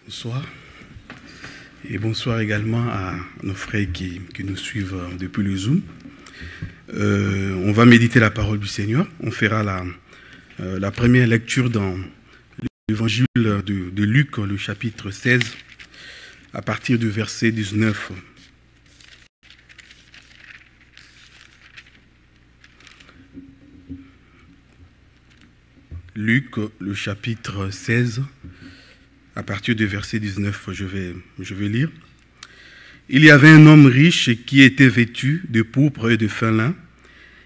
Bonsoir. Et bonsoir également à nos frères qui nous suivent depuis le Zoom. On va méditer la parole du Seigneur. On fera la première lecture dans l'évangile de Luc, le chapitre 16, à partir du verset 19. Luc, le chapitre 16, à partir du verset 19, je vais lire. Il y avait un homme riche qui était vêtu de pourpre et de fin lin,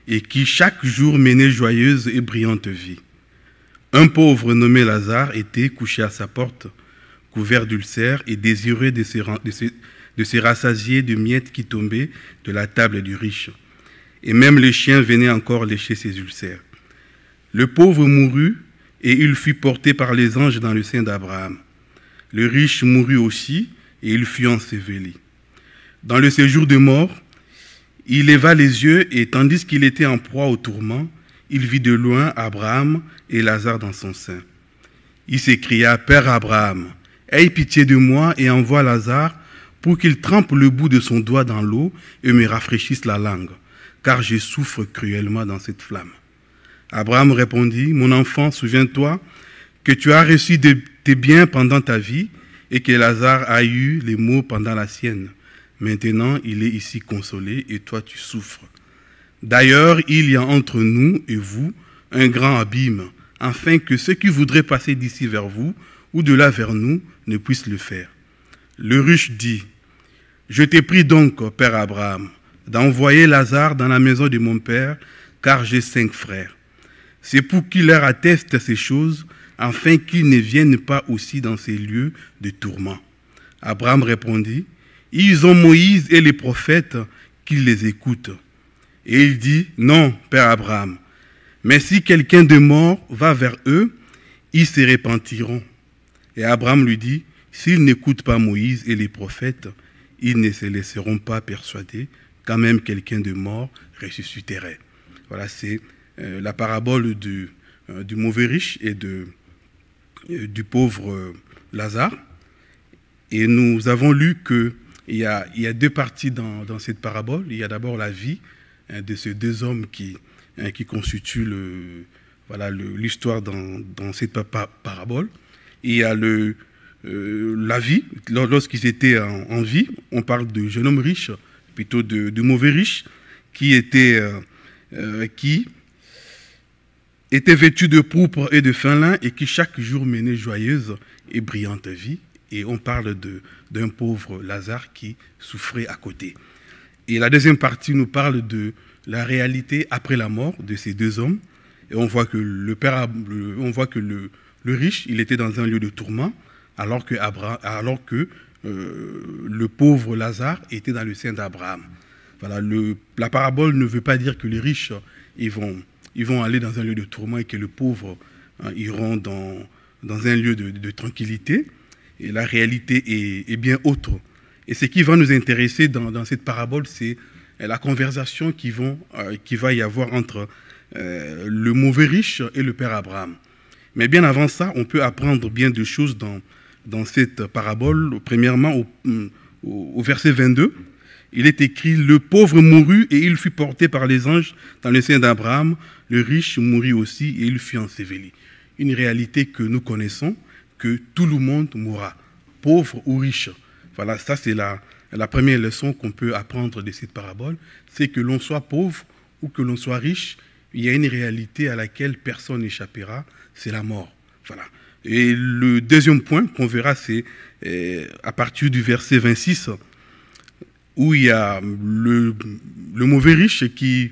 et qui chaque jour menait joyeuse et brillante vie. Un pauvre nommé Lazare était couché à sa porte, couvert d'ulcères et désireux de se rassasier de miettes qui tombaient de la table du riche. Et même les chiens venaient encore lécher ses ulcères. Le pauvre mourut, et il fut porté par les anges dans le sein d'Abraham. Le riche mourut aussi, et il fut enseveli. Dans le séjour de mort, il leva les yeux, et tandis qu'il était en proie au tourment, il vit de loin Abraham et Lazare dans son sein. Il s'écria, « Père Abraham, aie pitié de moi et envoie Lazare pour qu'il trempe le bout de son doigt dans l'eau et me rafraîchisse la langue, car je souffre cruellement dans cette flamme. » Abraham répondit, « Mon enfant, souviens-toi que tu as reçu tes biens pendant ta vie et que Lazare a eu les maux pendant la sienne. Maintenant, il est ici consolé et toi tu souffres. D'ailleurs, il y a entre nous et vous un grand abîme, afin que ceux qui voudraient passer d'ici vers vous ou de là vers nous ne puissent le faire. » Le riche dit, « Je t'ai pris donc, Père Abraham, d'envoyer Lazare dans la maison de mon père, car j'ai 5 frères. C'est pour qu'il leur atteste ces choses, afin qu'ils ne viennent pas aussi dans ces lieux de tourment. » Abraham répondit, « Ils ont Moïse et les prophètes qu'ils les écoutent. » Et il dit, « Non, Père Abraham, mais si quelqu'un de mort va vers eux, ils se repentiront. » Et Abraham lui dit, « S'ils n'écoutent pas Moïse et les prophètes, ils ne se laisseront pas persuader quand même quelqu'un de mort ressusciterait. » Voilà, c'est la parabole du mauvais riche et du pauvre Lazare. Et nous avons lu qu'il y a 2 parties dans cette parabole. Il y a d'abord la vie de ces 2 hommes qui constituent l'histoire dans cette parabole. Et il y a la vie, lorsqu'ils étaient en vie. On parle de jeune homme riche, plutôt de mauvais riche, qui était vêtu de pourpre et de fin lin et qui chaque jour menait joyeuse et brillante vie. Et on parle d'un pauvre Lazare qui souffrait à côté. Et la deuxième partie nous parle de la réalité après la mort de ces 2 hommes. Et on voit que le riche, il était dans un lieu de tourment, alors que le pauvre Lazare était dans le sein d'Abraham. Voilà, la parabole ne veut pas dire que les riches, ils vont aller dans un lieu de tourment et que les pauvres iront dans un lieu de tranquillité. Et la réalité est bien autre. Et ce qui va nous intéresser dans cette parabole, c'est la conversation qui va y avoir entre le mauvais riche et le père Abraham. Mais bien avant ça, on peut apprendre bien de choses dans cette parabole. Premièrement, au verset 22, il est écrit « Le pauvre mourut et il fut porté par les anges dans le sein d'Abraham. Le riche mourut aussi et il fut enseveli. » Une réalité que nous connaissons, que tout le monde mourra, pauvre ou riche. Voilà, ça c'est la première leçon qu'on peut apprendre de cette parabole, c'est que l'on soit pauvre ou que l'on soit riche, il y a une réalité à laquelle personne n'échappera, c'est la mort. Voilà. Et le deuxième point qu'on verra, c'est à partir du verset 26, où il y a le mauvais riche qui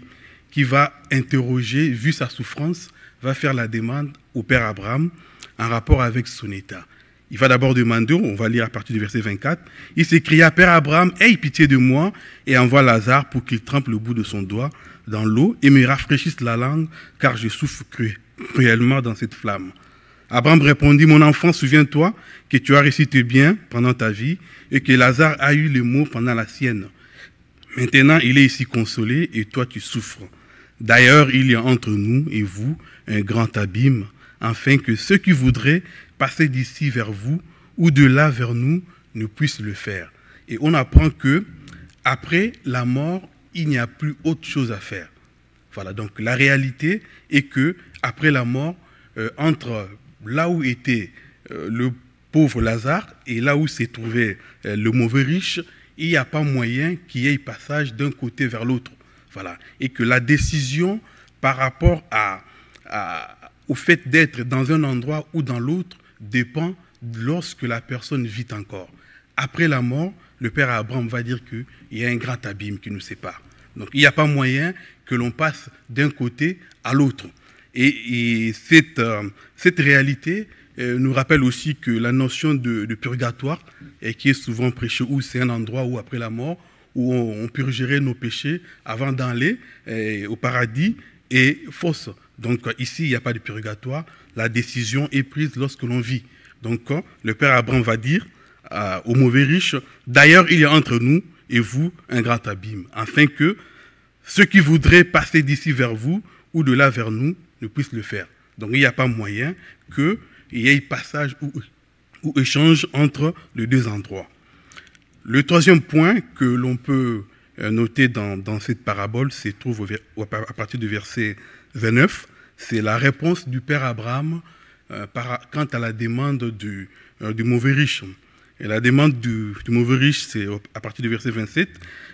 va interroger, vu sa souffrance, va faire la demande au père Abraham en rapport avec son état. Il va d'abord demander, on va lire à partir du verset 24, il s'écria, « Père Abraham, aie pitié de moi et envoie Lazare pour qu'il trempe le bout de son doigt dans l'eau et me rafraîchisse la langue, car je souffre cruellement dans cette flamme. » Abraham répondit, « Mon enfant, souviens-toi que tu as reçu tes biens pendant ta vie et que Lazare a eu les maux pendant la sienne. Maintenant, il est ici consolé et toi tu souffres. D'ailleurs, il y a entre nous et vous un grand abîme, afin que ceux qui voudraient passer d'ici vers vous ou de là vers nous ne puisse le faire. Et on apprend que après la mort, il n'y a plus autre chose à faire. Voilà, donc la réalité est que après la mort, entre là où était le pauvre Lazare et là où s'est trouvé le mauvais riche, il n'y a pas moyen qu'il y ait passage d'un côté vers l'autre. Voilà, et que la décision par rapport au fait d'être dans un endroit ou dans l'autre dépend lorsque la personne vit encore. Après la mort, le père Abraham va dire qu'il y a un grand abîme qui nous sépare. Donc il n'y a pas moyen que l'on passe d'un côté à l'autre. Et cette réalité nous rappelle aussi que la notion de purgatoire, qui est souvent prêchée, où c'est un endroit où après la mort, où on purgerait nos péchés avant d'aller au paradis, est fausse. Donc ici, il n'y a pas de purgatoire. La décision est prise lorsque l'on vit. Donc le père Abraham va dire au mauvais riche, d'ailleurs, il y a entre nous et vous un grand abîme, afin que ceux qui voudraient passer d'ici vers vous ou de là vers nous ne puissent le faire. Donc il n'y a pas moyen qu'il y ait passage ou échange entre les deux endroits. Le troisième point que l'on peut noter dans cette parabole se trouve à partir du verset 29, c'est la réponse du père Abraham quant à la demande du mauvais riche. Et la demande du mauvais riche, c'est à partir du verset 27.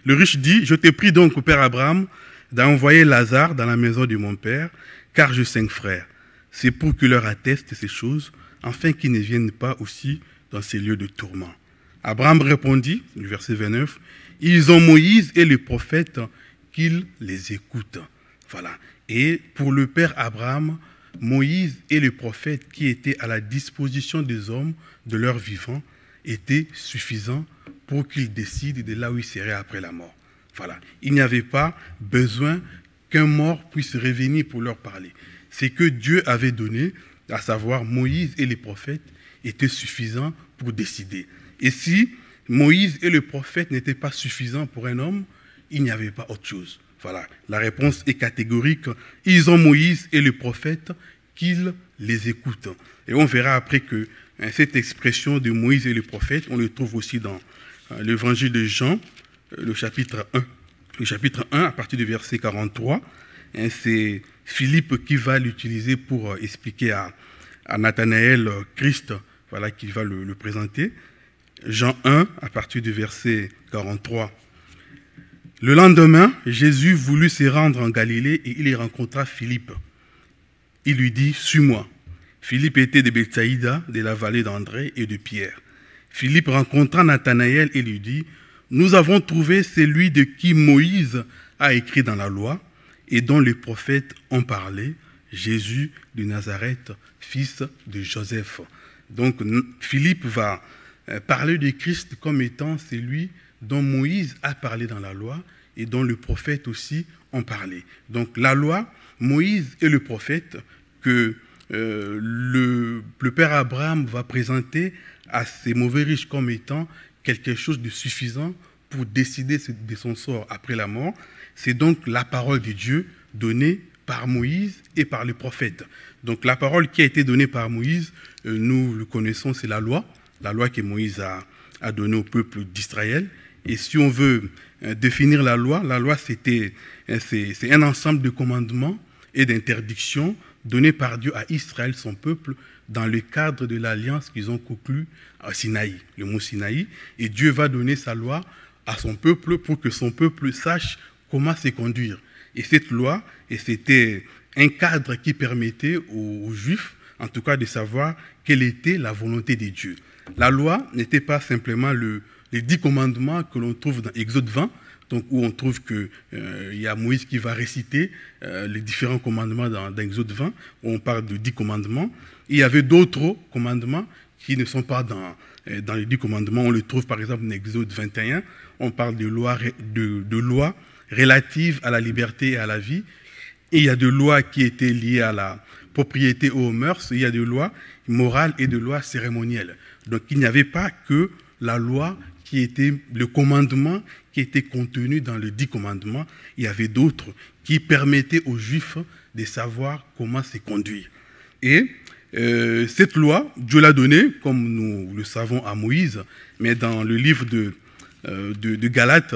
Le riche dit, « Je te prie donc, au père Abraham, d'envoyer Lazare dans la maison de mon père, car j'ai 5 frères. C'est pour qu'il leur atteste ces choses, afin qu'ils ne viennent pas aussi dans ces lieux de tourment. » Abraham répondit, du verset 29, « Ils ont Moïse et les prophètes, qu'ils les écoutent. » Voilà. Et pour le père Abraham, Moïse et les prophètes qui étaient à la disposition des hommes de leur vivant étaient suffisants pour qu'ils décident de là où ils seraient après la mort. Voilà. Il n'y avait pas besoin qu'un mort puisse revenir pour leur parler. C'est que Dieu avait donné, à savoir Moïse et les prophètes, étaient suffisants pour décider. Et si Moïse et le prophète n'étaient pas suffisants pour un homme, il n'y avait pas autre chose. Voilà, la réponse est catégorique. Ils ont Moïse et le prophète, qu'ils les écoutent. Et on verra après que cette expression de Moïse et le prophète, on le trouve aussi dans l'évangile de Jean, le chapitre 1. Le chapitre 1, à partir du verset 43, c'est Philippe qui va l'utiliser pour expliquer à Nathanaël Christ, voilà, qui va le présenter. Jean 1, à partir du verset 43. Le lendemain, Jésus voulut se rendre en Galilée et il y rencontra Philippe. Il lui dit, « Suis-moi. » Philippe était de Bethsaïda, de la vallée d'André et de Pierre. Philippe rencontra Nathanaël et lui dit, « Nous avons trouvé celui de qui Moïse a écrit dans la loi et dont les prophètes ont parlé, Jésus de Nazareth, fils de Joseph. » Donc Philippe va parler de Christ comme étant celui dont Moïse a parlé dans la loi et dont le prophète aussi ont parlé. Donc la loi, Moïse et le prophète que le père Abraham va présenter à ces mauvais riches comme étant quelque chose de suffisant pour décider de son sort après la mort. C'est donc la parole de Dieu donnée par Moïse et par les prophètes. Donc la parole qui a été donnée par Moïse, nous le connaissons, c'est la loi que Moïse a donnée au peuple d'Israël. Et si on veut définir la loi c'est un ensemble de commandements et d'interdictions donnés par Dieu à Israël, son peuple, dans le cadre de l'alliance qu'ils ont conclue à Sinaï, le mont Sinaï. Et Dieu va donner sa loi à son peuple pour que son peuple sache comment se conduire. Et cette loi, c'était un cadre qui permettait aux Juifs, en tout cas, de savoir quelle était la volonté de Dieu. La loi n'était pas simplement les 10 commandements que l'on trouve dans Exode 20, donc où on trouve qu'il y a Moïse qui va réciter les différents commandements dans Exode 20, où on parle de 10 commandements. Il y avait d'autres commandements qui ne sont pas dans les 10 commandements. On le trouve par exemple dans Exode 21, on parle de lois relatives à la liberté et à la vie. Et il y a des lois qui étaient liées à la propriété ou aux mœurs, il y a des lois morales et des lois cérémonielles. Donc il n'y avait pas que la loi qui était le commandement qui était contenu dans les 10 commandements, il y avait d'autres qui permettaient aux Juifs de savoir comment se conduire. Et Cette loi, Dieu l'a donnée, comme nous le savons, à Moïse, mais dans le livre de Galates,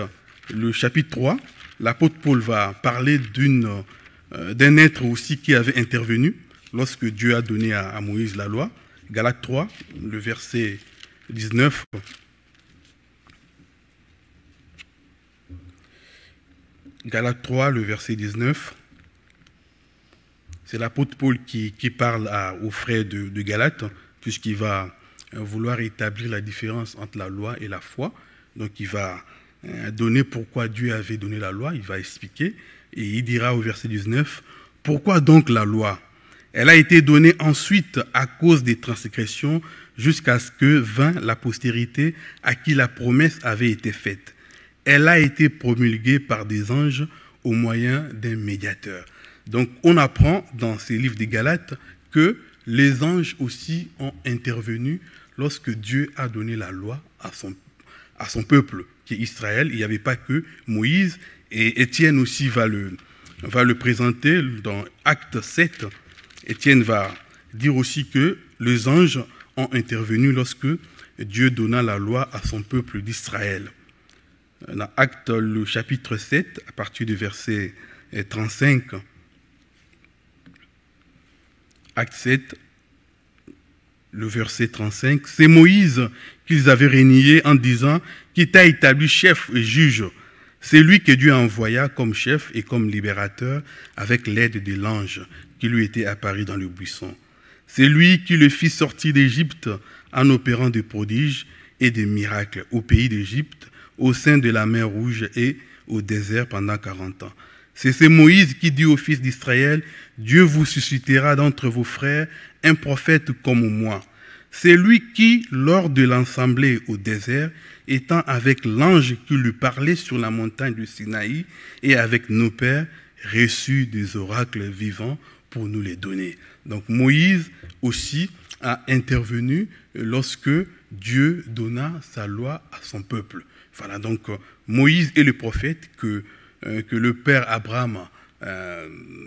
le chapitre 3, l'apôtre Paul va parler d'un être aussi qui avait intervenu lorsque Dieu a donné à Moïse la loi. Galates 3, le verset 19. Galates 3, le verset 19. C'est l'apôtre Paul qui parle aux frères de Galates, puisqu'il va vouloir établir la différence entre la loi et la foi. Donc il va donner pourquoi Dieu avait donné la loi, il va expliquer, et il dira au verset 19, « Pourquoi donc la loi ? Elle a été donnée ensuite à cause des transgressions jusqu'à ce que vint la postérité à qui la promesse avait été faite. Elle a été promulguée par des anges au moyen d'un médiateur. » Donc on apprend dans ces livres des Galates que les anges aussi ont intervenu lorsque Dieu a donné la loi à son peuple, qui est Israël. Il n'y avait pas que Moïse, et Étienne aussi va le présenter dans Acte 7. Étienne va dire aussi que les anges ont intervenu lorsque Dieu donna la loi à son peuple d'Israël. Dans Acte, le chapitre 7, à partir du verset 35, Acte 7, le verset 35, « C'est Moïse qu'ils avaient renié en disant qui t'a établi chef et juge. C'est lui que Dieu envoya comme chef et comme libérateur avec l'aide de l'ange qui lui était apparu dans le buisson. C'est lui qui le fit sortir d'Égypte en opérant des prodiges et des miracles au pays d'Égypte, au sein de la mer Rouge et au désert pendant 40 ans. C'est Moïse qui dit aux fils d'Israël, « Dieu vous suscitera d'entre vos frères un prophète comme moi. » C'est lui qui, lors de l'assemblée au désert, étant avec l'ange qui lui parlait sur la montagne du Sinaï et avec nos pères, reçut des oracles vivants pour nous les donner. Donc Moïse aussi a intervenu lorsque Dieu donna sa loi à son peuple. Voilà, donc Moïse est le prophète que le père Abraham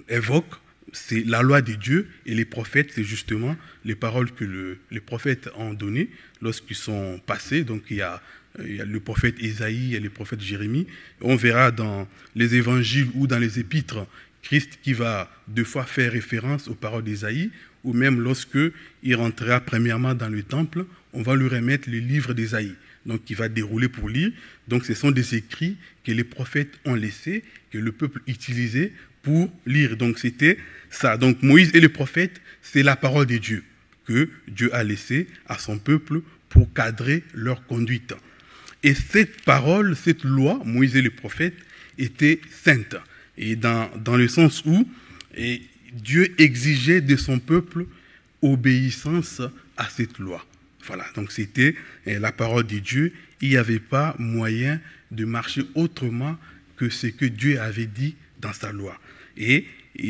évoque, c'est la loi de Dieu, et les prophètes, c'est justement les paroles que les prophètes ont données lorsqu'ils sont passés. Donc il y a le prophète Ésaïe et le prophète Jérémie. On verra dans les évangiles ou dans les épîtres Christ qui va deux fois faire référence aux paroles d'Ésaïe, ou même lorsque il rentrera premièrement dans le temple, on va lui remettre le livre d'Ésaïe. Donc il va dérouler pour lire. Donc ce sont des écrits que les prophètes ont laissés, que le peuple utilisait pour lire. Donc c'était ça. Donc Moïse et les prophètes, c'est la parole de Dieu que Dieu a laissée à son peuple pour cadrer leur conduite. Et cette parole, cette loi, Moïse et les prophètes, était sainte. Et dans le sens où Dieu exigeait de son peuple obéissance à cette loi. Voilà, donc c'était la parole de Dieu. Il n'y avait pas moyen de marcher autrement que ce que Dieu avait dit dans sa loi. Et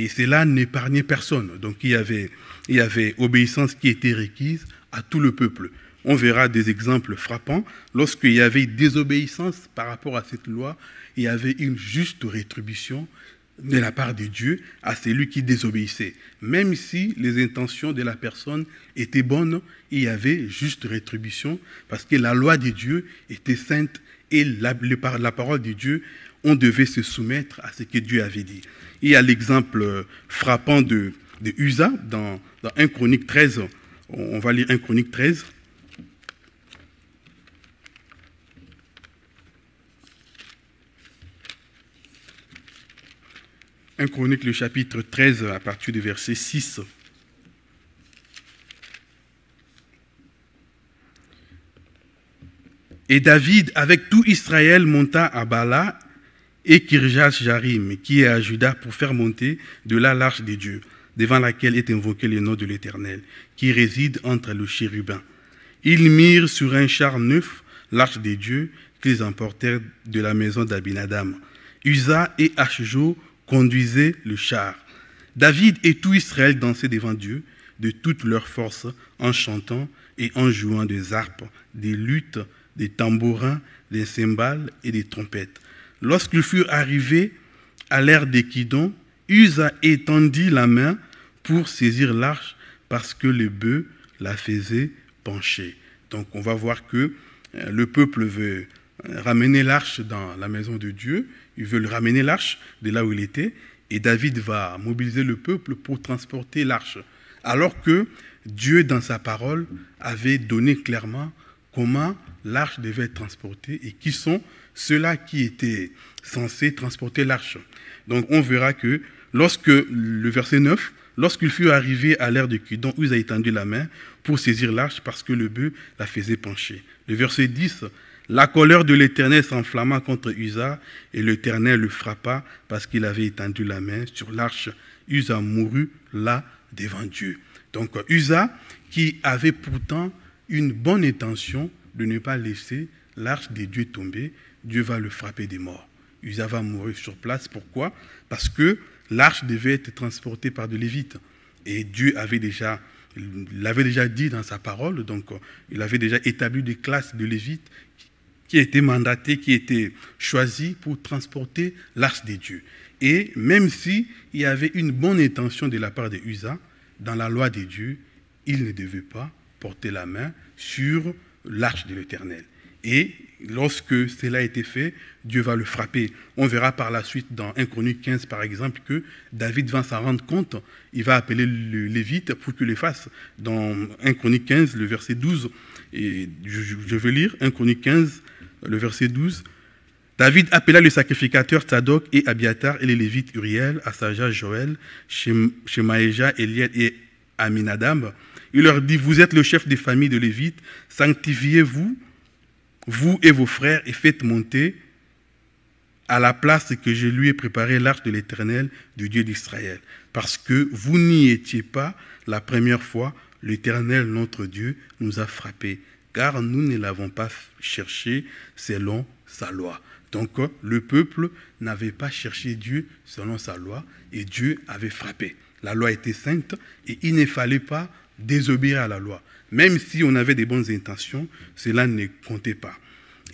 cela n'épargnait personne. Donc il y avait obéissance qui était requise à tout le peuple. On verra des exemples frappants. Lorsqu'il y avait désobéissance par rapport à cette loi, il y avait une juste rétribution de la part de Dieu à celui qui désobéissait. Même si les intentions de la personne étaient bonnes, il y avait juste rétribution parce que la loi de Dieu était sainte et la parole de Dieu, on devait se soumettre à ce que Dieu avait dit. Il y a l'exemple frappant de Uza dans 1 Chronique 13. On va lire 1 Chronique 13. 1 Chronique, le chapitre 13, à partir du verset 6. Et David, avec tout Israël, monta à Bala et Kirjath-Jarim, qui est à Juda, pour faire monter de là l'arche de Dieu, devant laquelle est invoqué le nom de l'Éternel, qui réside entre le chérubin. Ils mirent sur un char neuf l'arche de Dieu qu'ils emportèrent de la maison d'Abinadam. Uza et Ashjo conduisaient le char. David et tout Israël dansaient devant Dieu de toute leur force en chantant et en jouant des harpes, des luttes, des tambourins, des cymbales et des trompettes. Lorsqu'ils furent arrivés à l'ère des Kidon, Uza étendit la main pour saisir l'arche parce que le bœuf la faisait pencher. Donc on va voir que le peuple veut ramener l'arche dans la maison de Dieu, ils veulent ramener l'arche de là où il était, et David va mobiliser le peuple pour transporter l'arche. Alors que Dieu, dans sa parole, avait donné clairement comment l'arche devait être transportée et qui sont ceux-là qui étaient censés transporter l'arche. Donc on verra que lorsque, le verset 9, lorsqu'il fut arrivé à l'ère de Kidon, Uza a étendu la main pour saisir l'arche parce que le bœuf la faisait pencher. Le verset 10, la colère de l'Éternel s'enflamma contre Uza et l'Éternel le frappa parce qu'il avait étendu la main sur l'arche. Uza mourut là devant Dieu. Donc Uza, qui avait pourtant une bonne intention de ne pas laisser l'arche de Dieu tomber, Dieu va le frapper des morts. Uza va mourir sur place. Pourquoi? Parce que l'arche devait être transportée par des Lévites. Et Dieu l'avait déjà dit dans sa parole, donc il avait déjà établi des classes de Lévites qui étaient mandatés, qui étaient choisis pour transporter l'arche de Dieu. Et même s'il y avait une bonne intention de la part de Uza, dans la loi de Dieu, il ne devait pas porter la main sur l'arche de l'Éternel. Et lorsque cela a été fait, Dieu va le frapper. On verra par la suite dans 1 Chronique 15, par exemple, que David va s'en rendre compte. Il va appeler le Lévite pour qu'il le fasse. Dans 1 Chronique 15, le verset 12, et je vais lire 1 Chronique 15, le verset 12. David appela le sacrificateur Tsadok et Abiatar et les Lévites Uriel, Asaja, Joël, Shemaéja, Eliel et Aminadab. Il leur dit, vous êtes le chef des familles de Lévites, sanctifiez-vous, vous et vos frères, et faites monter à la place que je lui ai préparée l'arche de l'Éternel, du Dieu d'Israël. Parce que vous n'y étiez pas la première fois, l'Éternel, notre Dieu, nous a frappés, car nous ne l'avons pas cherché selon sa loi. Donc le peuple n'avait pas cherché Dieu selon sa loi, et Dieu avait frappé. La loi était sainte, et il ne fallait pas désobéir à la loi. Même si on avait des bonnes intentions, cela ne comptait pas.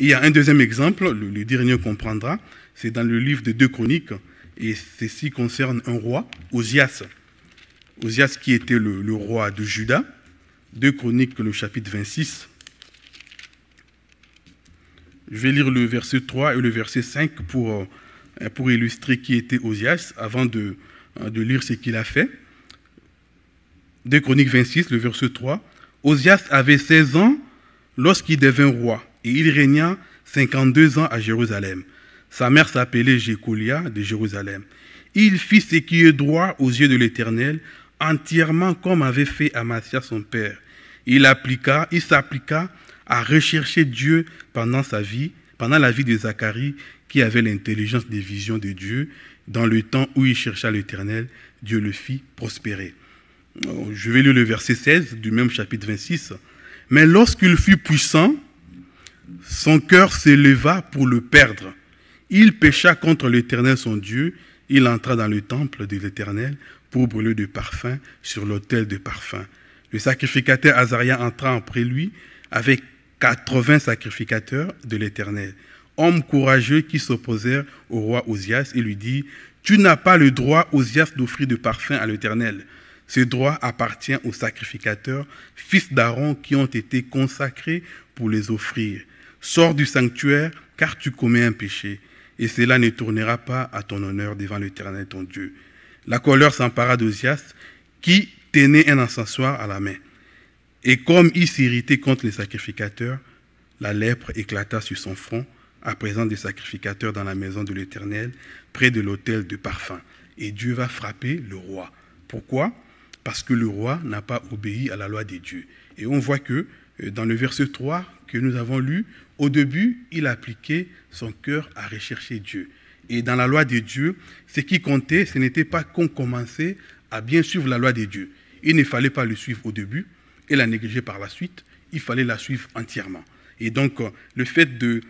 Il y a un deuxième exemple, le dernier qu'on prendra, c'est dans le livre de 2 Chroniques, et ceci concerne un roi, Ozias. Ozias qui était le roi de Juda. 2 Chroniques, le chapitre 26. Je vais lire le verset 3 et le verset 5 pour illustrer qui était Ozias, avant de lire ce qu'il a fait. 2 Chroniques 26, le verset 3. Ozias avait 16 ans lorsqu'il devint roi, et il régna 52 ans à Jérusalem. Sa mère s'appelait Jécolia de Jérusalem. Il fit ce qui est droit aux yeux de l'Éternel, entièrement comme avait fait Amasia son père. Il s'appliqua à rechercher Dieu pendant la vie de Zacharie, qui avait l'intelligence des visions de Dieu. Dans le temps où il chercha l'Éternel, Dieu le fit prospérer. Je vais lire le verset 16 du même chapitre 26. Mais lorsqu'il fut puissant, son cœur s'éleva pour le perdre. Il pécha contre l'Éternel son Dieu. Il entra dans le temple de l'Éternel pour brûler de parfums sur l'autel de parfums. Le sacrificateur Azaria entra après lui avec 80 sacrificateurs de l'Éternel, hommes courageux qui s'opposèrent au roi Ozias et lui dit, « Tu n'as pas le droit, Ozias, d'offrir de parfums à l'Éternel. Ce droit appartient aux sacrificateurs, fils d'Aaron, qui ont été consacrés pour les offrir. Sors du sanctuaire, car tu commets un péché, et cela ne tournera pas à ton honneur devant l'Éternel ton Dieu. » La colère s'empara d'Ozias, qui tenait un encensoir à la main. Et comme il s'irritait contre les sacrificateurs, la lèpre éclata sur son front, à présence des sacrificateurs dans la maison de l'Éternel, près de l'autel de parfum. Et Dieu va frapper le roi. Pourquoi? Parce que le roi n'a pas obéi à la loi des dieux. Et on voit que dans le verset 3 que nous avons lu, au début, il appliquait son cœur à rechercher Dieu. Et dans la loi des dieux, ce qui comptait, ce n'était pas qu'on commençait à bien suivre la loi des dieux. Il ne fallait pas le suivre au début et la négliger par la suite, il fallait la suivre entièrement. Et donc, le fait de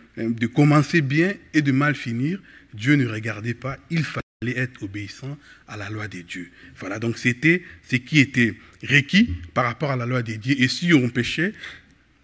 commencer bien et de mal finir, Dieu ne regardait pas, il fallait être obéissant à la loi des dieux. Voilà, donc c'était ce qui était requis par rapport à la loi des dieux. Et si on péchait,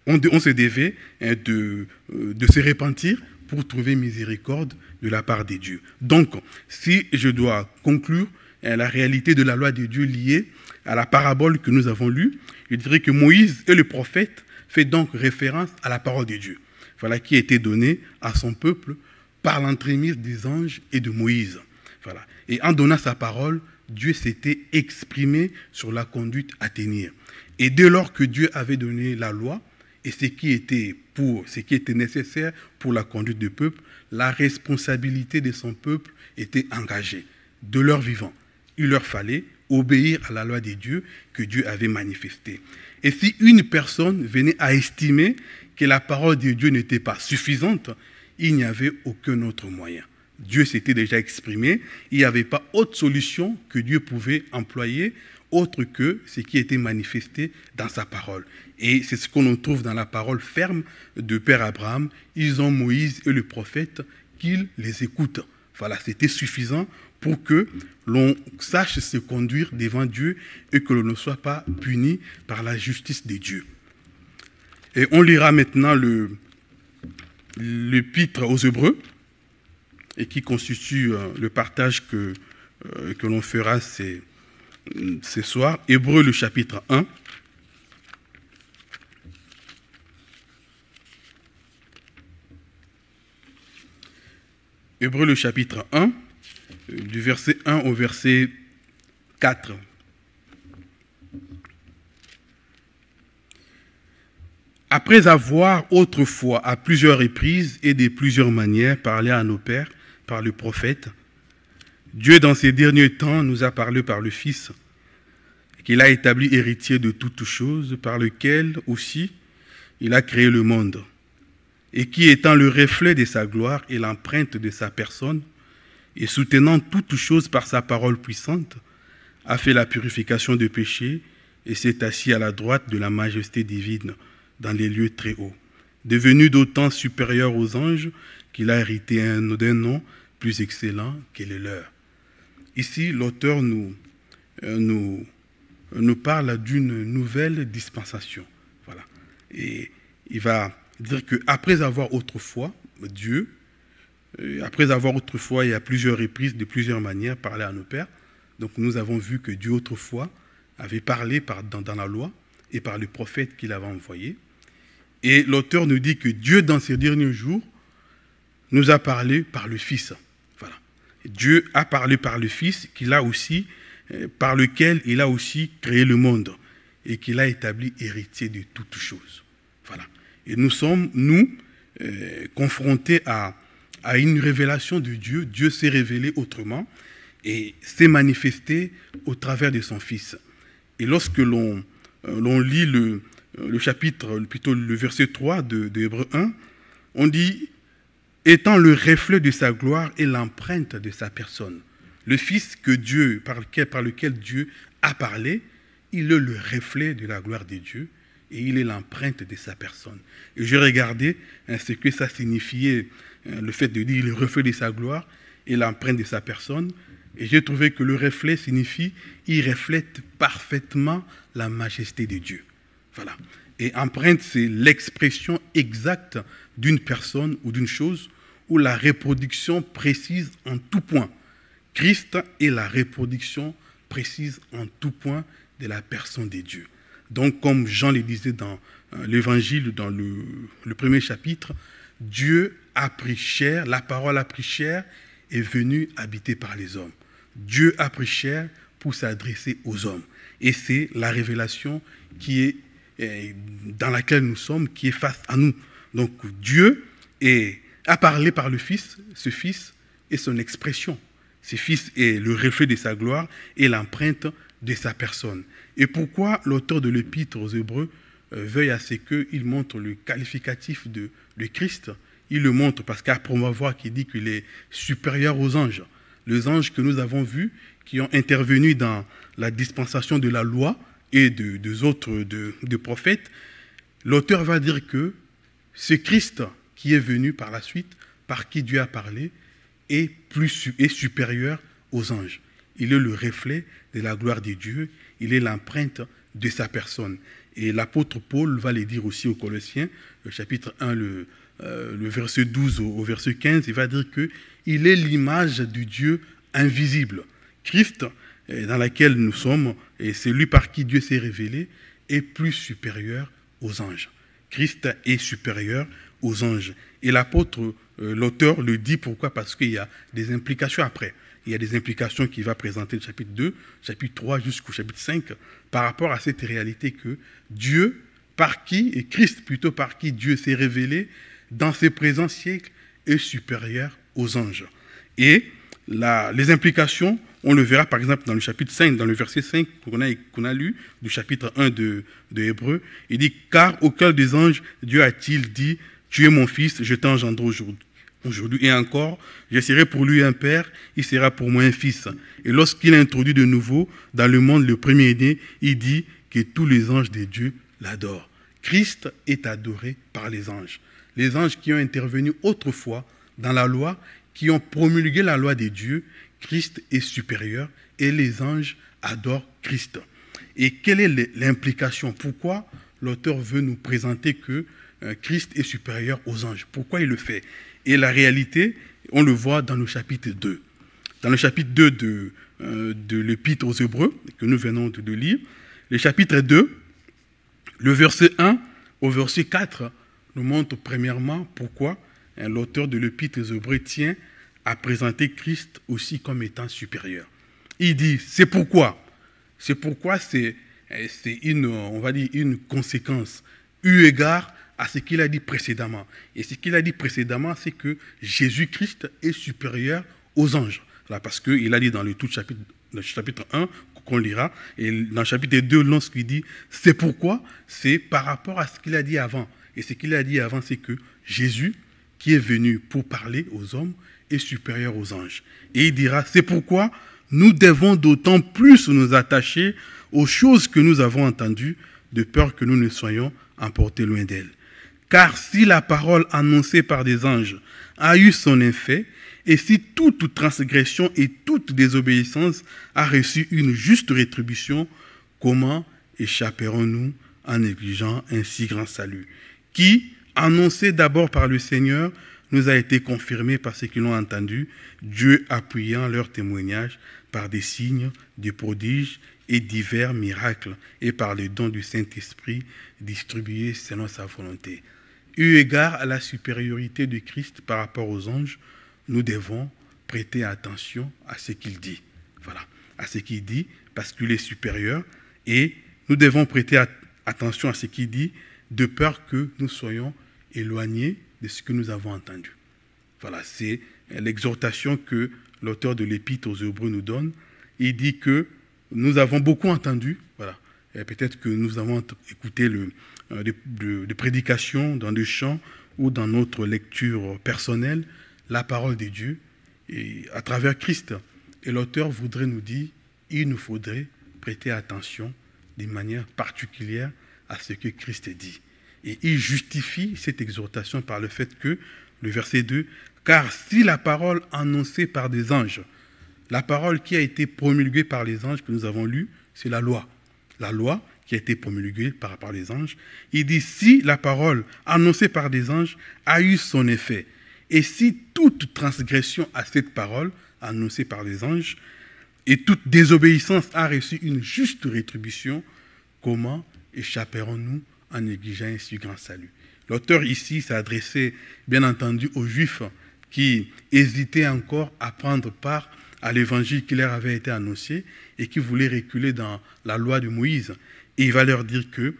on se devait de se repentir pour trouver miséricorde de la part des dieux. Donc, si je dois conclure, la réalité de la loi de Dieu liée à la parabole que nous avons lue, je dirais que Moïse et le prophète fait donc référence à la parole de Dieu, voilà, qui a été donnée à son peuple par l'entremise des anges et de Moïse. Voilà. Et en donnant sa parole, Dieu s'était exprimé sur la conduite à tenir. Et dès lors que Dieu avait donné la loi et ce qui était nécessaire pour la conduite du peuple, la responsabilité de son peuple était engagée. De leur vivant, il leur fallait obéir à la loi de Dieu que Dieu avait manifestée. Et si une personne venait à estimer que la parole de Dieu n'était pas suffisante, il n'y avait aucun autre moyen. Dieu s'était déjà exprimé, il n'y avait pas autre solution que Dieu pouvait employer autre que ce qui était manifesté dans sa parole. Et c'est ce qu'on trouve dans la parole ferme de Père Abraham. Ils ont Moïse et le prophète qu'ils les écoutent. Voilà, c'était suffisant pour que l'on sache se conduire devant Dieu et que l'on ne soit pas puni par la justice de Dieu. Et on lira maintenant l'épître aux Hébreux, et qui constitue le partage que l'on fera ce soir. Hébreux, le chapitre 1. Hébreux, le chapitre 1, du verset 1 au verset 4. Après avoir autrefois, à plusieurs reprises et de plusieurs manières, parlé à nos pères par le prophète, Dieu, dans ces derniers temps, nous a parlé par le Fils, qu'il a établi héritier de toutes choses, par lequel aussi il a créé le monde, et qui, étant le reflet de sa gloire et l'empreinte de sa personne, et soutenant toutes choses par sa parole puissante, a fait la purification des péchés et s'est assis à la droite de la majesté divine dans les lieux très hauts, devenu d'autant supérieur aux anges qu'il a hérité d'un nom plus excellent que le leur. Ici, l'auteur nous parle d'une nouvelle dispensation. Voilà. Et il va dire qu'après avoir autrefois, Dieu, après avoir autrefois et à plusieurs reprises, de plusieurs manières, parlé à nos pères, donc nous avons vu que Dieu autrefois avait parlé dans la loi et par le prophète qu'il avait envoyé. Et l'auteur nous dit que Dieu, dans ces derniers jours, nous a parlé par le Fils. Voilà. Dieu a parlé par le Fils, par lequel il a aussi créé le monde et qu'il a établi héritier de toutes choses. Voilà. Et nous sommes, confrontés à une révélation de Dieu. Dieu s'est révélé autrement et s'est manifesté au travers de son Fils. Et lorsque l'on lit le chapitre, plutôt le verset 3 de Hébreux 1, on dit « étant le reflet de sa gloire et l'empreinte de sa personne ». Le Fils par lequel Dieu a parlé, il est le reflet de la gloire de Dieu et il est l'empreinte de sa personne. Et j'ai regardé ce que ça signifiait, le fait de dire le reflet de sa gloire et l'empreinte de sa personne. Et j'ai trouvé que le reflet signifie, il reflète parfaitement la majesté de Dieu. Voilà. Et empreinte, c'est l'expression exacte d'une personne ou d'une chose ou la reproduction précise en tout point. Christ est la reproduction précise en tout point de la personne de Dieu. Donc, comme Jean le disait dans l'Évangile, dans le premier chapitre, Dieu a pris chair, la parole a pris chair, est venue habiter par les hommes. Dieu a pris chair pour s'adresser aux hommes. Et c'est la révélation qui est dans laquelle nous sommes, qui est face à nous. Donc Dieu a parlé par le Fils, ce Fils est son expression. Ce Fils est le reflet de sa gloire et l'empreinte de sa personne. Et pourquoi l'auteur de l'Épître aux Hébreux veuille à ce qu'il montre le qualificatif de Christ? Il le montre parce qu'après on va voir qu'il dit qu'il est supérieur aux anges. Les anges que nous avons vus, qui ont intervenu dans la dispensation de la loi et de prophètes, l'auteur va dire que ce Christ qui est venu par la suite, par qui Dieu a parlé, est supérieur aux anges. Il est le reflet de la gloire de Dieu, il est l'empreinte de sa personne. Et l'apôtre Paul va le dire aussi aux Colossiens, le chapitre 1, le verset 12 au verset 15, il va dire qu'il est l'image du Dieu invisible. Christ dans laquelle nous sommes, et celui par qui Dieu s'est révélé, est plus supérieur aux anges. Christ est supérieur aux anges. Et l'apôtre, l'auteur le dit pourquoi? Parce qu'il y a des implications après. Il y a des implications qu'il va présenter le chapitre 2, chapitre 3 jusqu'au chapitre 5, par rapport à cette réalité que Dieu, par qui, et Christ plutôt par qui Dieu s'est révélé dans ses présents siècles, est supérieur aux anges. Et les implications, on le verra par exemple dans le chapitre 5, dans le verset 5 qu'on a lu, du chapitre 1 de Hébreux. Il dit, « Car auquel des anges Dieu a-t-il dit, tu es mon fils, je t'engendre aujourd'hui. Et encore, je serai pour lui un père, il sera pour moi un fils. » Et lorsqu'il a introduit de nouveau dans le monde le premier-né, il dit que tous les anges de Dieu l'adorent. Christ est adoré par les anges. Les anges qui ont intervenu autrefois dans la loi, qui ont promulgué la loi des dieux, Christ est supérieur et les anges adorent Christ. Et quelle est l'implication? Pourquoi l'auteur veut nous présenter que Christ est supérieur aux anges? Pourquoi il le fait? Et la réalité, on le voit dans le chapitre 2. Dans le chapitre 2 de l'Épître aux Hébreux, que nous venons de lire, le chapitre 2, le verset 1 au verset 4, nous montre premièrement pourquoi l'auteur de l'Épître aux Hébreux tient à présenter Christ aussi comme étant supérieur. Il dit, c'est pourquoi c'est une, on va dire, une conséquence eu égard à ce qu'il a dit précédemment. Et ce qu'il a dit précédemment, c'est que Jésus-Christ est supérieur aux anges. Là, parce qu'il a dit dans le chapitre 1, qu'on lira, et dans le chapitre 2, lorsqu'il dit, c'est pourquoi, c'est par rapport à ce qu'il a dit avant. Et ce qu'il a dit avant, c'est que Jésus, qui est venu pour parler aux hommes, est supérieur aux anges. Et il dira, c'est pourquoi nous devons d'autant plus nous attacher aux choses que nous avons entendues, de peur que nous ne soyons emportés loin d'elles. Car si la parole annoncée par des anges a eu son effet, et si toute transgression et toute désobéissance a reçu une juste rétribution, comment échapperons-nous en négligeant un si grand salut, qui, annoncé d'abord par le Seigneur, nous a été confirmé par ceux qui l'ont entendu, Dieu appuyant leur témoignage par des signes, des prodiges et divers miracles, et par le don du Saint-Esprit distribué selon sa volonté. Eu égard à la supériorité de Christ par rapport aux anges, nous devons prêter attention à ce qu'il dit. Voilà, à ce qu'il dit, parce qu'il est supérieur, et nous devons prêter attention à ce qu'il dit, de peur que nous soyons éloignés de ce que nous avons entendu. Voilà, c'est l'exhortation que l'auteur de l'Épître aux Hébreux nous donne. Il dit que nous avons beaucoup entendu, voilà, peut-être que nous avons écouté des prédications dans des chants ou dans notre lecture personnelle, la parole de Dieu, et à travers Christ. Et l'auteur voudrait nous dire, il nous faudrait prêter attention d'une manière particulière à ce que Christ dit. Et il justifie cette exhortation par le fait que, le verset 2, « Car si la parole annoncée par des anges, la parole qui a été promulguée par les anges que nous avons lue, c'est la loi. La loi qui a été promulguée par les anges. Il dit, si la parole annoncée par des anges a eu son effet, et si toute transgression à cette parole annoncée par les anges, et toute désobéissance a reçu une juste rétribution, comment échapperons-nous en négligeant un si grand salut? L'auteur ici s'est adressé, bien entendu, aux Juifs qui hésitaient encore à prendre part à l'évangile qui leur avait été annoncé et qui voulaient reculer dans la loi de Moïse. Et il va leur dire que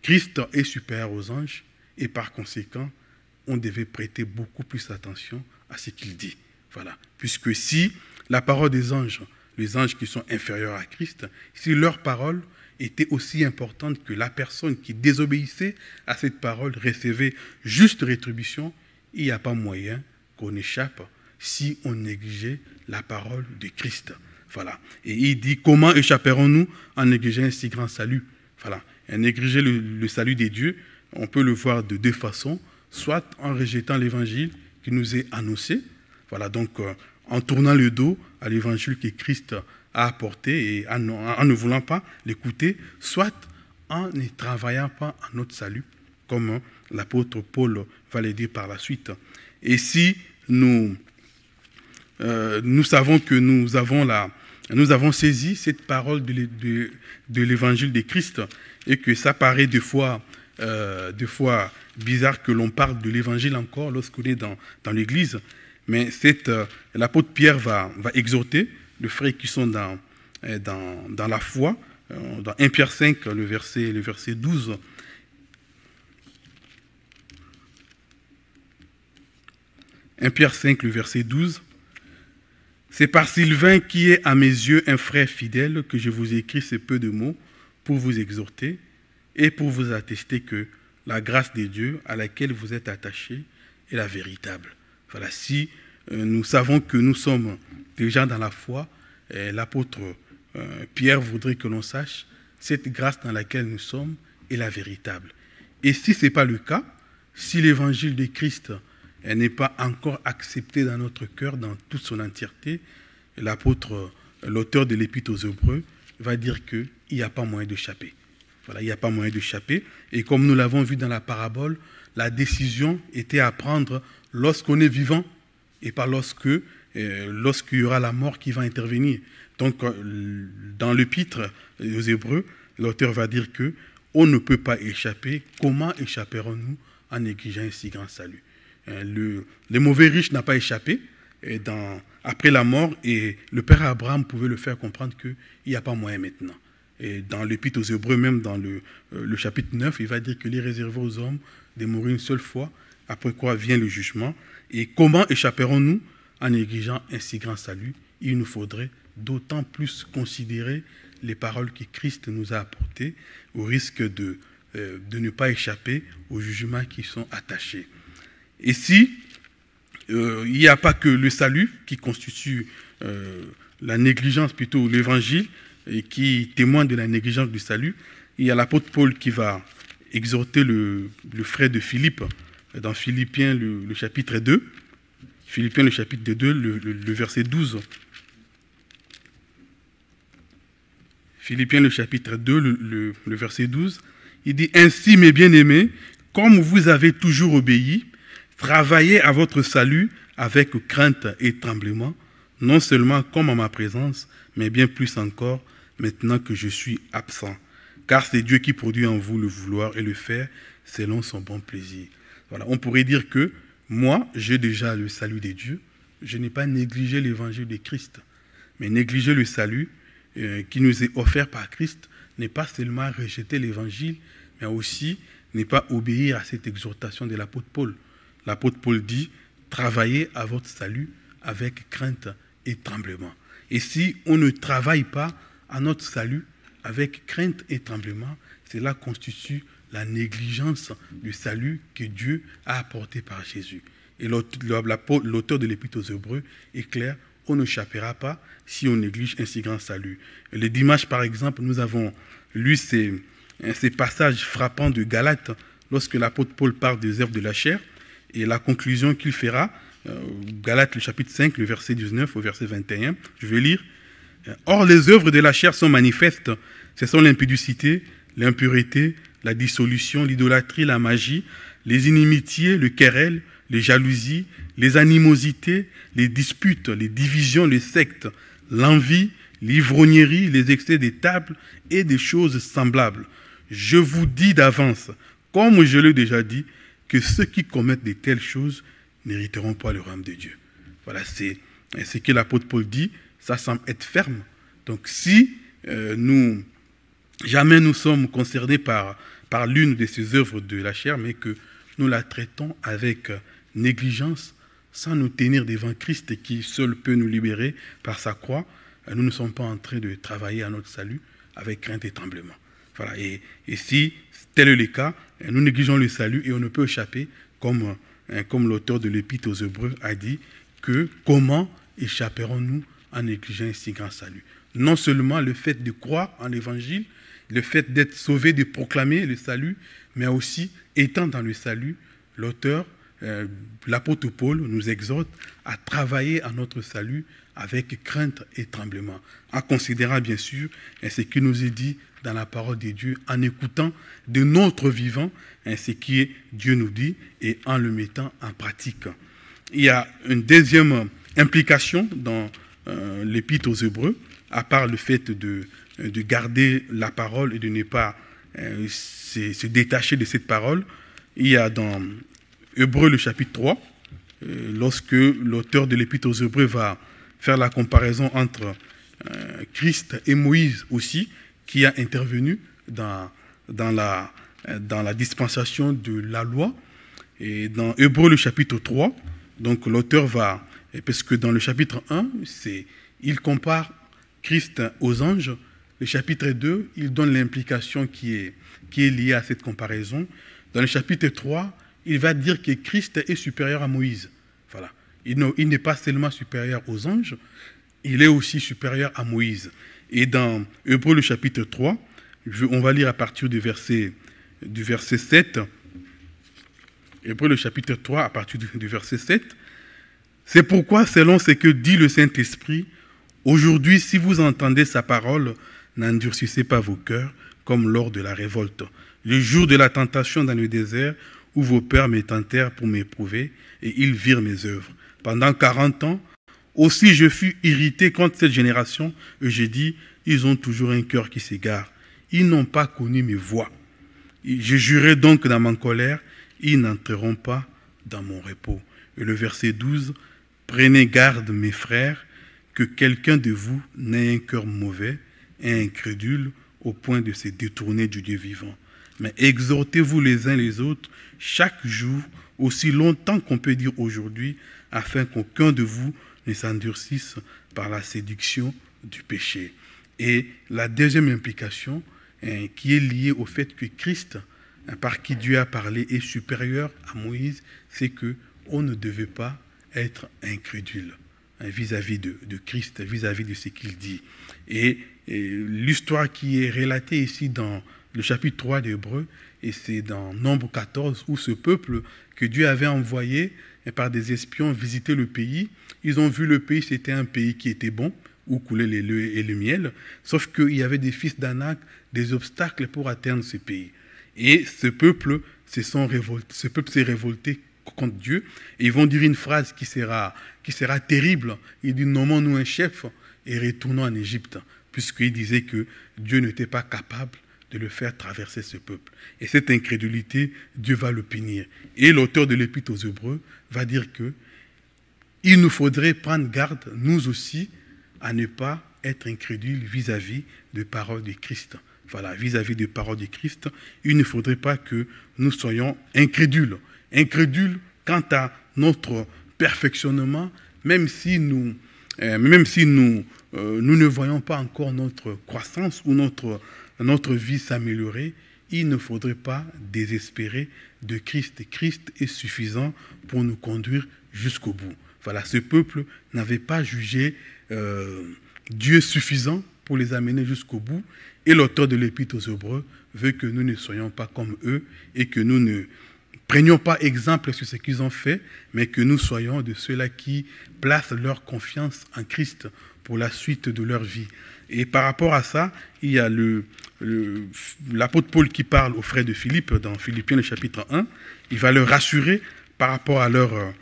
Christ est supérieur aux anges et par conséquent, on devait prêter beaucoup plus attention à ce qu'il dit. Voilà. Puisque si la parole des anges, les anges qui sont inférieurs à Christ, si leur parole était aussi importante que la personne qui désobéissait à cette parole recevait juste rétribution, il n'y a pas moyen qu'on échappe si on négligeait la parole de Christ. Voilà. Et il dit, comment échapperons-nous en négligeant un si grand salut? Voilà. Et négliger le salut des dieux, on peut le voir de deux façons, soit en rejetant l'évangile qui nous est annoncé, voilà, donc en tournant le dos à l'évangile que Christ a apporté et en ne voulant pas l'écouter, soit en ne travaillant pas à notre salut, comme l'apôtre Paul va le dire par la suite. Et si nous savons que nous avons nous avons saisi cette parole de l'évangile de Christ et que ça paraît des fois bizarre que l'on parle de l'évangile encore lorsqu'on est dans l'église. Mais l'apôtre Pierre va exhorter les frères qui sont dans la foi, dans 1 Pierre 5, le verset 12. 1 Pierre 5, le verset 12. C'est par Sylvain qui est à mes yeux un frère fidèle que je vous écris ces peu de mots pour vous exhorter et pour vous attester que la grâce de Dieu à laquelle vous êtes attachés est la véritable. Voilà, si nous savons que nous sommes déjà dans la foi, l'apôtre Pierre voudrait que l'on sache cette grâce dans laquelle nous sommes est la véritable. Et si ce n'est pas le cas, si l'évangile de Christ n'est pas encore accepté dans notre cœur dans toute son entièreté, l'auteur de l'Épître aux Hébreux va dire qu'il n'y a pas moyen d'échapper. Voilà, il n'y a pas moyen d'échapper. Et comme nous l'avons vu dans la parabole, la décision était à prendre lorsqu'on est vivant et pas lorsqu'il y aura la mort qui va intervenir. Donc, dans l'Épître aux Hébreux, l'auteur va dire qu'on ne peut pas échapper. Comment échapperons-nous en négligeant un si grand salut? Le mauvais riche n'a pas échappé après la mort et le père Abraham pouvait le faire comprendre qu'il n'y a pas moyen maintenant. Et dans l'Épître aux Hébreux, même dans le chapitre 9, il va dire qu'il est réservé aux hommes de mourir une seule fois, après quoi vient le jugement. Et comment échapperons-nous en négligeant un si grand salut? Il nous faudrait d'autant plus considérer les paroles que Christ nous a apportées au risque de ne pas échapper aux jugements qui sont attachés. Et si il n'y a pas que le salut qui constitue la négligence, plutôt l'évangile, et qui témoigne de la négligence du salut, il y a l'apôtre Paul qui va exhorter le frère de Philippe dans Philippiens le chapitre 2. Philippiens le chapitre 2, le verset 12. Philippiens le chapitre 2, le verset 12. Il dit « Ainsi, mes bien-aimés, comme vous avez toujours obéi, travaillez à votre salut avec crainte et tremblement, non seulement comme en ma présence, mais bien plus encore maintenant que je suis absent. Car c'est Dieu qui produit en vous le vouloir et le faire selon son bon plaisir. » Voilà, on pourrait dire que moi, j'ai déjà le salut de Dieu. Je n'ai pas négligé l'évangile de Christ. Mais négliger le salut qui nous est offert par Christ n'est pas seulement rejeter l'évangile, mais aussi n'est pas obéir à cette exhortation de l'apôtre Paul. L'apôtre Paul dit « Travaillez à votre salut avec crainte et tremblement ». Et si on ne travaille pas à notre salut avec crainte et tremblement, cela constitue la négligence du salut que Dieu a apporté par Jésus. Et l'auteur de l'Épître aux Hébreux est clair, on n'échappera pas si on néglige un si grand salut. Le dimanche, par exemple, nous avons lu ces passages frappants de Galates lorsque l'apôtre Paul parle des œuvres de la chair et la conclusion qu'il fera, Galates le chapitre 5, le verset 19 au verset 21, je vais lire. « Or, les œuvres de la chair sont manifestes, ce sont l'impudicité, l'impureté, la dissolution, l'idolâtrie, la magie, les inimitiés, le querelle, les jalousies, les animosités, les disputes, les divisions, les sectes, l'envie, l'ivrognerie, les excès des tables et des choses semblables. Je vous dis d'avance, comme je l'ai déjà dit, que ceux qui commettent de telles choses n'hériteront pas le royaume de Dieu. » Voilà, c'est ce que l'apôtre Paul dit, ça semble être ferme. Donc si jamais nous sommes concernés par l'une de ces œuvres de la chair, mais que nous la traitons avec négligence, sans nous tenir devant Christ qui seul peut nous libérer par sa croix, nous ne sommes pas en train de travailler à notre salut avec crainte et tremblement. Voilà. Et si tel est le cas, nous négligeons le salut et on ne peut échapper, comme l'auteur de l'Épître aux Hébreux a dit, que comment échapperons-nous en négligeant un si grand salut? Non seulement le fait de croire en l'Évangile, le fait d'être sauvé, de proclamer le salut, mais aussi, étant dans le salut, l'auteur, l'apôtre Paul nous exhorte à travailler à notre salut avec crainte et tremblement, en considérant bien sûr ce qui nous est dit dans la parole de Dieu, en écoutant de notre vivant ce qui Dieu nous dit et en le mettant en pratique. Il y a une deuxième implication dans l'Épître aux Hébreux, à part le fait de garder la parole et de ne pas se détacher de cette parole, il y a dans Hébreux le chapitre 3, lorsque l'auteur de l'Épître aux Hébreux va faire la comparaison entre Christ et Moïse aussi, qui a intervenu dans la dispensation de la loi. Et dans Hébreux le chapitre 3, donc l'auteur va, parce que dans le chapitre 1, il compare Christ aux anges. Le chapitre 2, il donne l'implication qui est liée à cette comparaison. Dans le chapitre 3, il va dire que Christ est supérieur à Moïse. Voilà. Il n'est pas seulement supérieur aux anges, il est aussi supérieur à Moïse. Et dans Hébreux le chapitre 3, on va lire à partir du verset 7. Hébreux le chapitre 3, à partir du verset 7. C'est pourquoi, selon ce que dit le Saint-Esprit, aujourd'hui, si vous entendez sa parole, n'endurcissez pas vos cœurs comme lors de la révolte, le jour de la tentation dans le désert, où vos pères me tentèrent pour m'éprouver, et ils virent mes œuvres. Pendant 40 ans, aussi je fus irrité contre cette génération, et j'ai dit, ils ont toujours un cœur qui s'égare. Ils n'ont pas connu mes voies. Je jurai donc dans ma colère, ils n'entreront pas dans mon repos. Et le verset 12, prenez garde, mes frères, que quelqu'un de vous n'ait un cœur mauvais et incrédule au point de se détourner du Dieu vivant. Mais exhortez-vous les uns les autres chaque jour, aussi longtemps qu'on peut dire aujourd'hui, afin qu'aucun de vous ne s'endurcisse par la séduction du péché. Et la deuxième implication, qui est liée au fait que Christ, par qui Dieu a parlé, est supérieur à Moïse, c'est qu'on ne devait pas être incrédule vis-à-vis de Christ, vis-à-vis de ce qu'il dit. Et l'histoire qui est relatée ici dans le chapitre 3 d'Hébreux, et c'est dans Nombre 14, où ce peuple que Dieu avait envoyé par des espions visiter le pays, ils ont vu le pays, c'était un pays qui était bon, où coulait les laits et le miel, sauf qu'il y avait des fils d'Anak, des obstacles pour atteindre ce pays. Et ce peuple s'est révolté contre Dieu, et ils vont dire une phrase qui sera terrible. Ils disent, nommons-nous un chef et retournons en Égypte, puisqu'ils disaient que Dieu n'était pas capable de le faire traverser ce peuple. Et cette incrédulité, Dieu va le punir. Et l'auteur de l'Épître aux Hébreux va dire que il nous faudrait prendre garde, nous aussi, à ne pas être incrédules vis-à-vis des paroles de Christ. Voilà, vis-à-vis des paroles de Christ, il ne faudrait pas que nous soyons incrédules. Incrédules quant à notre perfectionnement, même si nous ne voyons pas encore notre croissance ou notre vie s'améliorer, il ne faudrait pas désespérer de Christ. Christ est suffisant pour nous conduire jusqu'au bout. Voilà, ce peuple n'avait pas jugé Dieu suffisant pour les amener jusqu'au bout. Et l'auteur de l'Épître aux Hébreux veut que nous ne soyons pas comme eux et que nous ne prenions pas exemple sur ce qu'ils ont fait, mais que nous soyons de ceux-là qui placent leur confiance en Christ pour la suite de leur vie. Et par rapport à ça, il y a l'apôtre Paul qui parle aux frères de Philippe dans Philippiens le chapitre 1. Il va leur rassurer par rapport à leur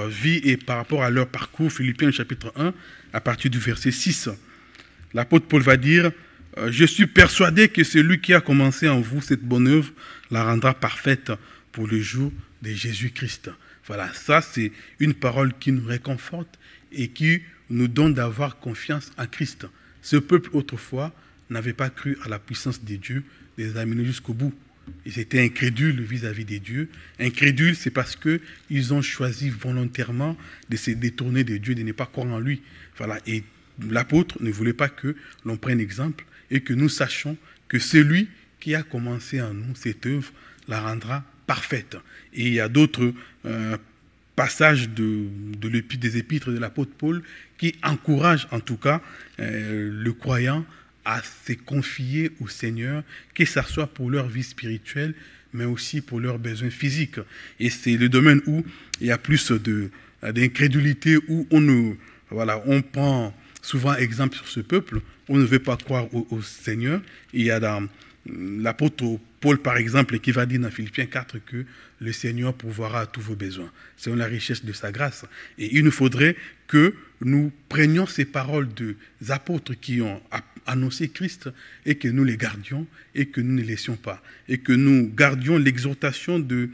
vie et par rapport à leur parcours. Philippiens le chapitre 1, à partir du verset 6. L'apôtre Paul va dire, « Je suis persuadé que celui qui a commencé en vous cette bonne œuvre la rendra parfaite pour le jour de Jésus-Christ. » Voilà, ça c'est une parole qui nous réconforte et qui nous donne d'avoir confiance en Christ. Ce peuple autrefois n'avait pas cru à la puissance de Dieu de les amener jusqu'au bout. Ils étaient incrédules vis-à-vis des dieux. Incrédules, c'est parce qu'ils ont choisi volontairement de se détourner de Dieu, de ne pas croire en lui. Voilà. Et l'apôtre ne voulait pas que l'on prenne exemple et que nous sachions que celui qui a commencé en nous cette œuvre la rendra parfaite. Et il y a d'autres passages des épîtres de l'apôtre Paul qui encouragent en tout cas le croyant à se confier au Seigneur, que ce soit pour leur vie spirituelle, mais aussi pour leurs besoins physiques. Et c'est le domaine où il y a plus d'incrédulité, où on prend souvent exemple sur ce peuple, on ne veut pas croire au Seigneur. Et il y a dans l'apôtre Paul, par exemple, qui va dire dans Philippiens 4 que le Seigneur pourvoira à tous vos besoins, selon la richesse de sa grâce. Et il nous faudrait que nous prenions ces paroles des apôtres qui ont annoncé Christ et que nous les gardions et que nous ne les laissions pas. Et que nous gardions l'exhortation du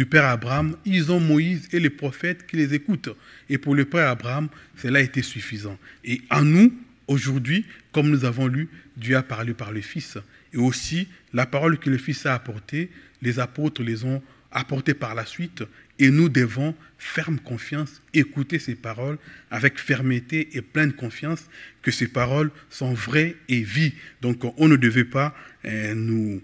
Père Abraham. Ils ont Moïse et les prophètes qui les écoutent. Et pour le Père Abraham, cela a été suffisant. Et en nous, aujourd'hui, comme nous avons lu, Dieu a parlé par le Fils. Et aussi, la parole que le Fils a apportée, les apôtres les ont apportées par la suite. Et nous devons, ferme confiance, écouter ces paroles avec fermeté et pleine confiance que ces paroles sont vraies et vies. Donc, on ne devait pas nous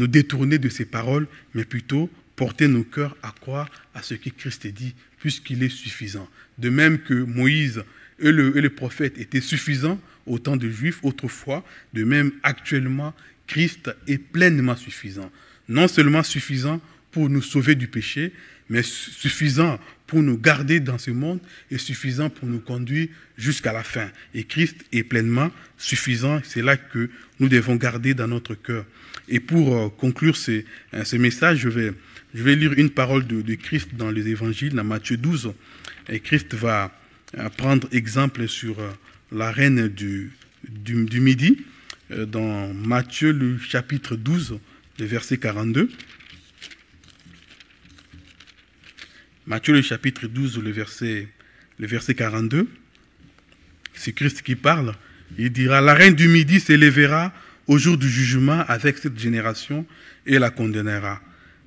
détourner de ces paroles, mais plutôt porter nos cœurs à croire à ce que Christ dit, puisqu'il est suffisant. De même que Moïse et les prophètes étaient suffisants au temps des Juifs autrefois, de même actuellement, Christ est pleinement suffisant. Non seulement suffisant pour nous sauver du péché, mais suffisant pour nous garder dans ce monde et suffisant pour nous conduire jusqu'à la fin. Et Christ est pleinement suffisant, c'est là que nous devons garder dans notre cœur. Et pour conclure ce message, je vais lire une parole de Christ dans les évangiles, dans Matthieu 12. Et Christ va prendre exemple sur la reine du Midi, dans Matthieu, le chapitre 12, le verset 42. Matthieu, le chapitre 12, le verset 42. C'est Christ qui parle. Il dira, « La reine du Midi s'élèvera au jour du jugement avec cette génération et la condamnera,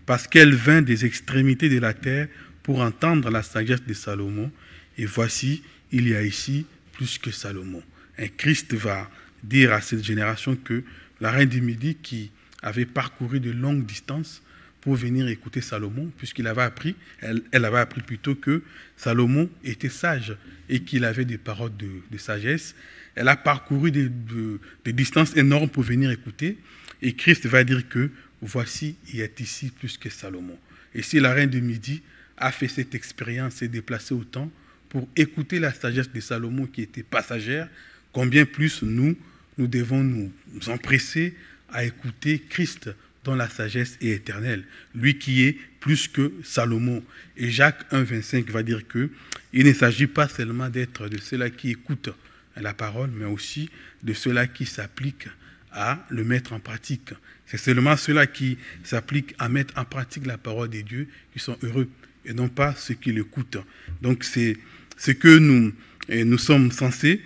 parce qu'elle vint des extrémités de la terre pour entendre la sagesse de Salomon. Et voici, il y a ici plus que Salomon. » Et Christ va dire à cette génération que la reine du Midi, qui avait parcouru de longues distances pour venir écouter Salomon, puisqu'il avait appris, elle avait appris plutôt que Salomon était sage et qu'il avait des paroles de sagesse. Elle a parcouru des distances énormes pour venir écouter. Et Christ va dire que voici, il est ici plus que Salomon. Et si la reine du Midi a fait cette expérience, s'est déplacée autant pour écouter la sagesse de Salomon qui était passagère, combien plus nous devons nous empresser à écouter Christ dont la sagesse est éternelle, lui qui est plus que Salomon. Et Jacques 1,25 va dire que il ne s'agit pas seulement d'être de ceux-là qui écoutent la parole, mais aussi de ceux-là qui s'appliquent à le mettre en pratique. C'est seulement ceux-là qui s'appliquent à mettre en pratique la parole de Dieu qui sont heureux, et non pas ceux qui l'écoutent. Donc c'est ce que nous sommes censés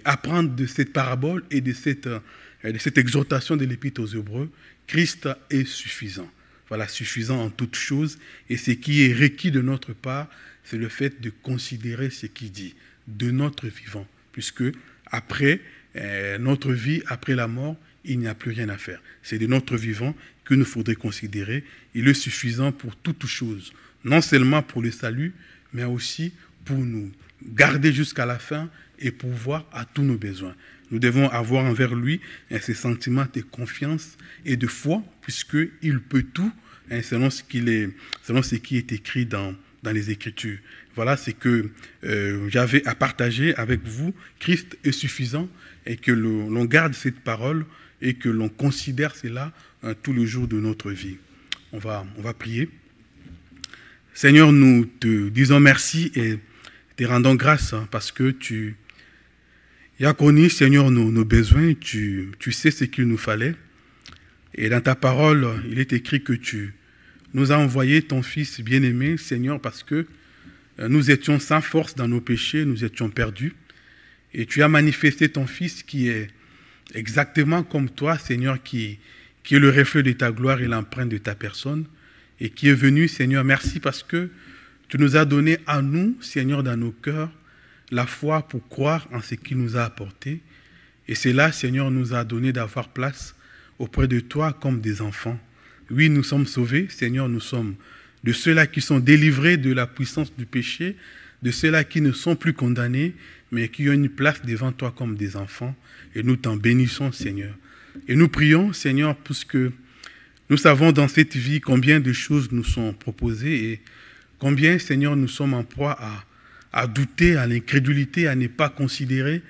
apprendre de cette parabole et de cette exhortation de l'Épître aux Hébreux. Christ est suffisant. Voilà, suffisant en toutes choses. Et ce qui est requis de notre part, c'est le fait de considérer ce qu'il dit, de notre vivant. Puisque après notre vie, après la mort, il n'y a plus rien à faire. C'est de notre vivant que nous faudrait considérer. Il est suffisant pour toutes choses. Non seulement pour le salut, mais aussi pour nous garder jusqu'à la fin et pourvoir à tous nos besoins. Nous devons avoir envers lui ces sentiments de confiance et de foi, puisqu'il peut tout, selon ce qui est écrit dans les Écritures. Voilà ce que j'avais à partager avec vous. Christ est suffisant et que l'on garde cette parole et que l'on considère cela tous les jours de notre vie. On va prier. Seigneur, nous te disons merci et te rendons grâce parce que tu as connu, Seigneur, nos besoins, tu sais ce qu'il nous fallait. Et dans ta parole, il est écrit que tu nous as envoyé ton Fils bien-aimé, Seigneur, parce que nous étions sans force dans nos péchés, nous étions perdus. Et tu as manifesté ton Fils qui est exactement comme toi, Seigneur, qui est le reflet de ta gloire et l'empreinte de ta personne, et qui est venu, Seigneur, merci parce que tu nous as donné à nous, Seigneur, dans nos cœurs, la foi pour croire en ce qu'il nous a apporté. Et cela, Seigneur, nous a donné d'avoir place auprès de toi comme des enfants. Oui, nous sommes sauvés, Seigneur, nous sommes de ceux-là qui sont délivrés de la puissance du péché, de ceux-là qui ne sont plus condamnés, mais qui ont une place devant toi comme des enfants. Et nous t'en bénissons, Seigneur. Et nous prions, Seigneur, puisque nous savons dans cette vie combien de choses nous sont proposées et combien, Seigneur, nous sommes en proie à douter, à l'incrédulité, à ne pas considérer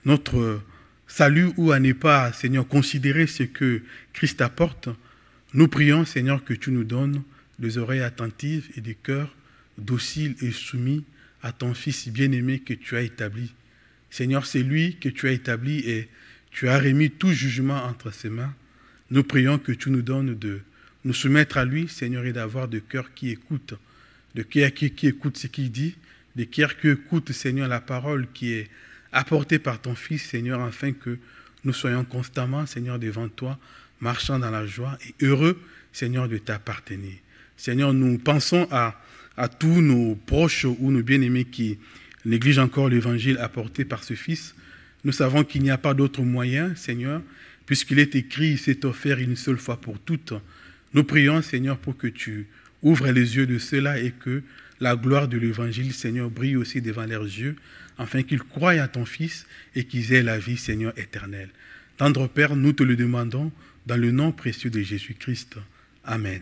notre salut ou à ne pas, Seigneur, considérer ce que Christ apporte, nous prions, Seigneur, que tu nous donnes des oreilles attentives et des cœurs dociles et soumis à ton Fils bien-aimé que tu as établi. Seigneur, c'est lui que tu as établi et tu as remis tout jugement entre ses mains. Nous prions que tu nous donnes de nous soumettre à lui, Seigneur, et d'avoir de cœurs qui écoutent, de cœurs qui écoutent ce qu'il dit, de cœurs qui écoutent, Seigneur, la parole qui est apportée par ton Fils, Seigneur, afin que nous soyons constamment, Seigneur, devant toi, marchant dans la joie et heureux, Seigneur, de t'appartenir. Seigneur, nous pensons à tous nos proches ou nos bien-aimés qui négligent encore l'évangile apporté par ce Fils. Nous savons qu'il n'y a pas d'autre moyen, Seigneur, puisqu'il est écrit, il s'est offert une seule fois pour toutes. Nous prions, Seigneur, pour que tu ouvres les yeux de ceux-là et que la gloire de l'évangile, Seigneur, brille aussi devant leurs yeux, afin qu'ils croient à ton Fils et qu'ils aient la vie, Seigneur, éternelle. Tendre Père, nous te le demandons dans le nom précieux de Jésus-Christ. Amen.